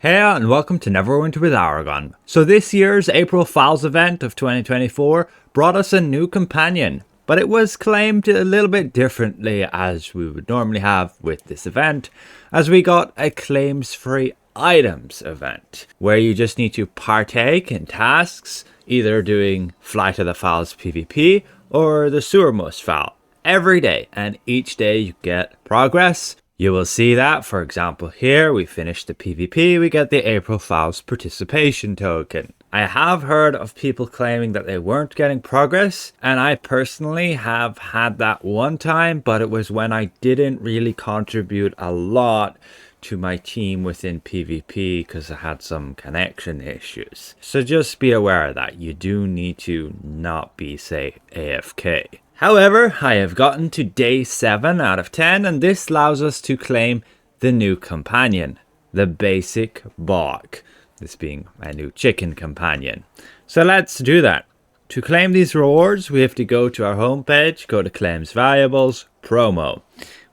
Hey and welcome to Neverwinter with Aragon. So this year's April Fowls event of 2024 brought us a new companion, but it was claimed a little bit differently as we would normally have with this event, as we got a claims-free items event, where you just need to partake in tasks, either doing Flight of the Fowls PvP or the Sewermost Fowl, every day, and each day you get progress. You will see that, for example, here we finish the PvP, we get the April Fowls participation token. I have heard of people claiming that they weren't getting progress, and I personally have had that one time, but it was when I didn't really contribute a lot to my team within PvP because I had some connection issues. So just be aware of that. You do need to not be, say, AFK. However, I have gotten to day 7 out of 10, and this allows us to claim the new companion, the basic bog, this being my new chicken companion. So let's do that. To claim these rewards, we have to go to our homepage, go to Claims Valuables, Promo.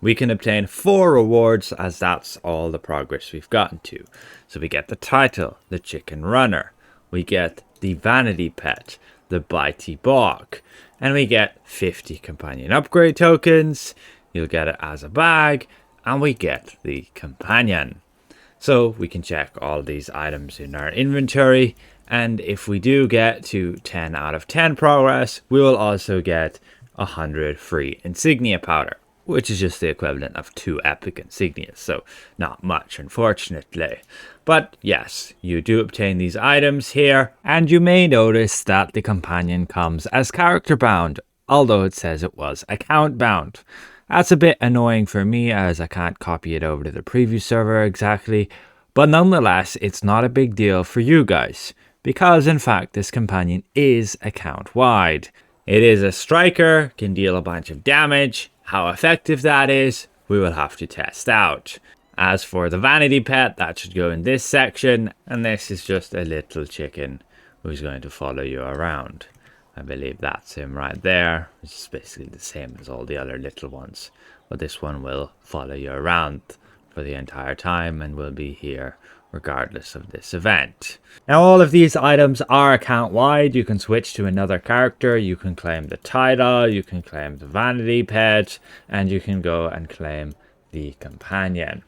We can obtain 4 rewards as that's all the progress we've gotten to. So we get the title, the Chicken Runner. We get the Vanity Pet, the Bitey Bog. And we get 50 companion upgrade tokens. You'll get it as a bag. And we get the companion. So we can check all these items in our inventory. And if we do get to 10 out of 10 progress, we will also get 100 free insignia powder, which is just the equivalent of 2 epic insignias, so not much, unfortunately. But yes, you do obtain these items here, and you may notice that the companion comes as character bound, although it says it was account bound. That's a bit annoying for me, as I can't copy it over to the preview server exactly, but nonetheless, it's not a big deal for you guys, because in fact this companion is account wide. It is a striker, can deal a bunch of damage. How effective that is, we will have to test out. As for the Vanity Pet, that should go in this section, and this is just a little chicken who's going to follow you around. I believe that's him right there. It's basically the same as all the other little ones, but this one will follow you around for the entire time and will be here regardless of this event. Now all of these items are account wide. You can switch to another character, you can claim the title, you can claim the Vanity Pet, and you can go and claim the companion.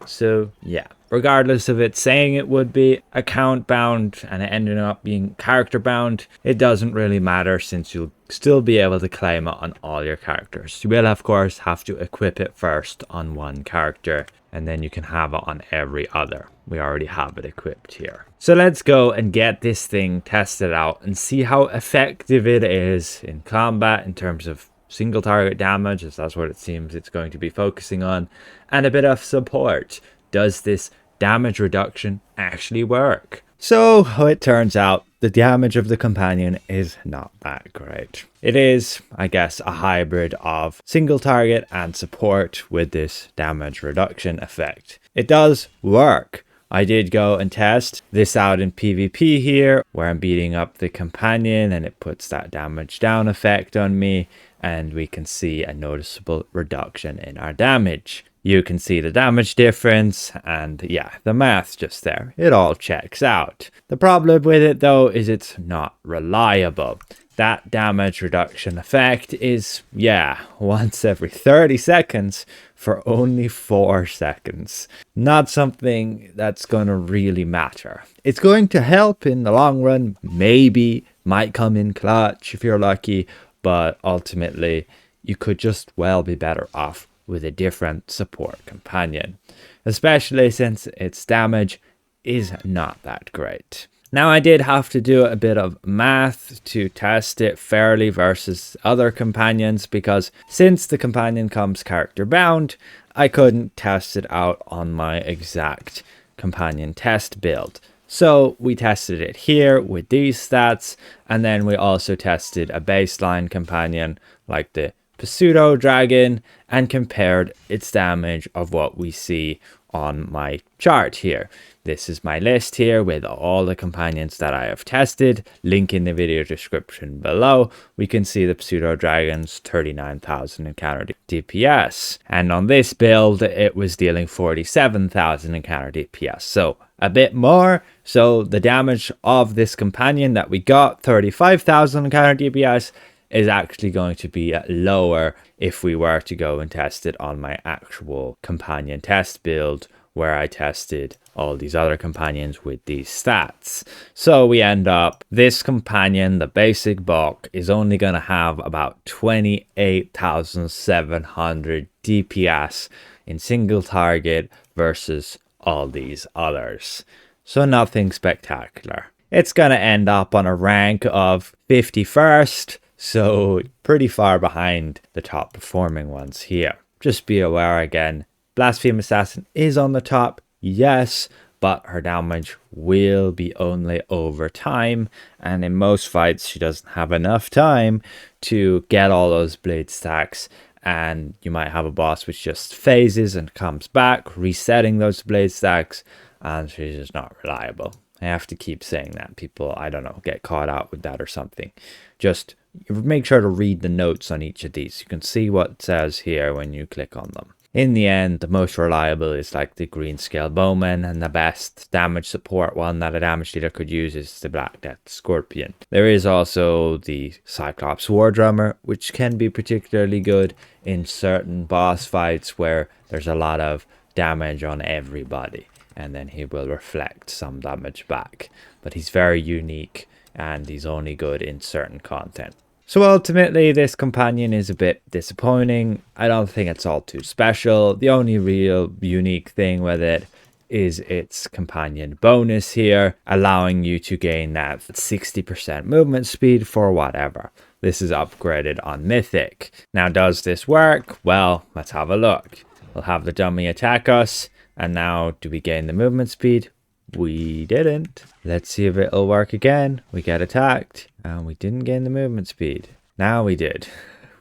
So yeah, regardless of it saying it would be account bound and it ended up being character bound, it doesn't really matter since you'll still be able to claim it on all your characters. You will of course have to equip it first on one character, and then you can have it on every other. We already have it equipped here. So let's go and get this thing tested out and see how effective it is in combat in terms of single target damage, as that's what it seems it's going to be focusing on, and a bit of support. Does this damage reduction actually work? So it turns out the damage of the companion is not that great. It is, I guess, a hybrid of single target and support with this damage reduction effect. It does work. I did go and test this out in PvP here, where I'm beating up the companion and it puts that damage down effect on me, and we can see a noticeable reduction in our damage. You can see the damage difference, and yeah, the math's just there. It all checks out. The problem with it though is it's not reliable. That damage reduction effect is, yeah, once every 30 seconds for only 4 seconds. Not something that's going to really matter. It's going to help in the long run, maybe, might come in clutch if you're lucky, but ultimately you could just well be better off with a different support companion, especially since its damage is not that great. Now I did have to do a bit of math to test it fairly versus other companions, because since the companion comes character bound, I couldn't test it out on my exact companion test build. So we tested it here with these stats, and then we also tested a baseline companion like the Pseudo Dragon and compared its damage of what we see on my chart here. This is my list here with all the companions that I have tested. Link in the video description below. We can see the Pseudo Dragon's 39,000 encounter DPS. And on this build, it was dealing 47,000 encounter DPS. So a bit more. So the damage of this companion that we got, 35,000 counter DPS, is actually going to be lower if we were to go and test it on my actual companion test build, where I tested all these other companions with these stats. So we end up, this companion, the basic bulk, is only going to have about 28,700 DPS in single target versus all these others. So nothing spectacular. It's going to end up on a rank of 51st, so pretty far behind the top performing ones here. Just be aware again, Blaspheme Assassin is on the top, yes, but her damage will be only over time, and in most fights she doesn't have enough time to get all those blade stacks, and you might have a boss which just phases and comes back, resetting those blade stacks, and she's just not reliable. I have to keep saying that. People, I don't know, get caught out with that or something. Just make sure to read the notes on each of these. You can see what it says here when you click on them. In the end, the most reliable is like the green scale bowman, and the best damage support one that a damage dealer could use is the Black Death Scorpion. There is also the Cyclops War Drummer, which can be particularly good in certain boss fights where there's a lot of damage on everybody, and then he will reflect some damage back. But he's very unique, and he's only good in certain content. So ultimately, this companion is a bit disappointing. I don't think it's all too special. The only real unique thing with it is its companion bonus here, allowing you to gain that 60% movement speed for whatever. This is upgraded on Mythic. Now, does this work? Well, let's have a look. We'll have the dummy attack us, and now do we gain the movement speed? We didn't. Let's see if it'll work again. We get attacked and we didn't gain the movement speed. Now we did.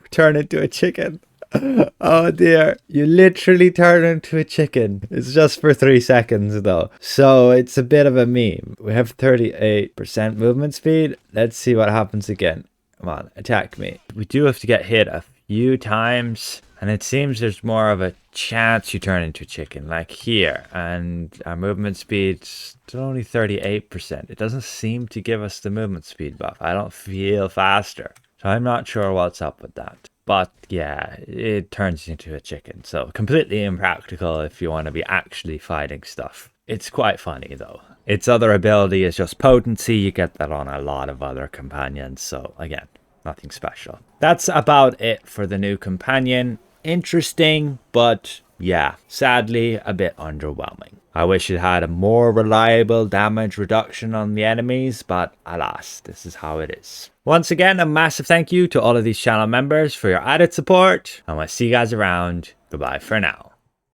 We turn into a chicken. Oh dear, you literally turn into a chicken. It's just for 3 seconds though, so it's a bit of a meme. We have 38% movement speed. Let's see what happens again. Come on, attack me. We do have to get hit a few times, and it seems there's more of a chance you turn into a chicken, like here. And our movement speed's still only 38%. It doesn't seem to give us the movement speed buff. I don't feel faster. So I'm not sure what's up with that. But yeah, it turns into a chicken. So completely impractical if you want to be actually fighting stuff. It's quite funny though. Its other ability is just potency. You get that on a lot of other companions. So again, nothing special. That's about it for the new companion. Interesting, but yeah, sadly a bit underwhelming. I wish it had a more reliable damage reduction on the enemies, but alas, this is how it is. Once again, a massive thank you to all of these channel members for your added support, and I'll see you guys around. Goodbye for now.